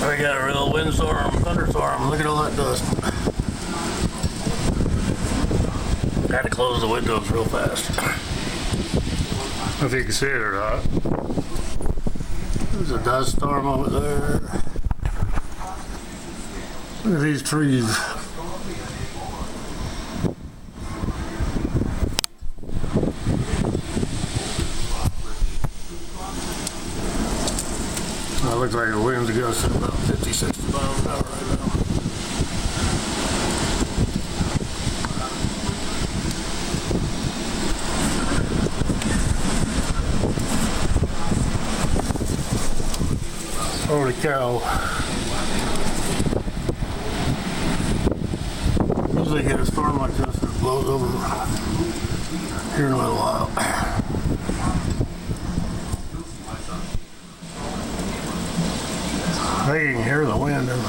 We got a real windstorm, thunderstorm. Look at all that dust. Had to close the windows real fast. If you can see it or not. There's a dust storm over there. Look at these trees. It looks like the wind's gusting about 50, 60 miles an hour right now. Holy cow. Usually get a storm like this that blows over here in a little while. I can hear the wind in the...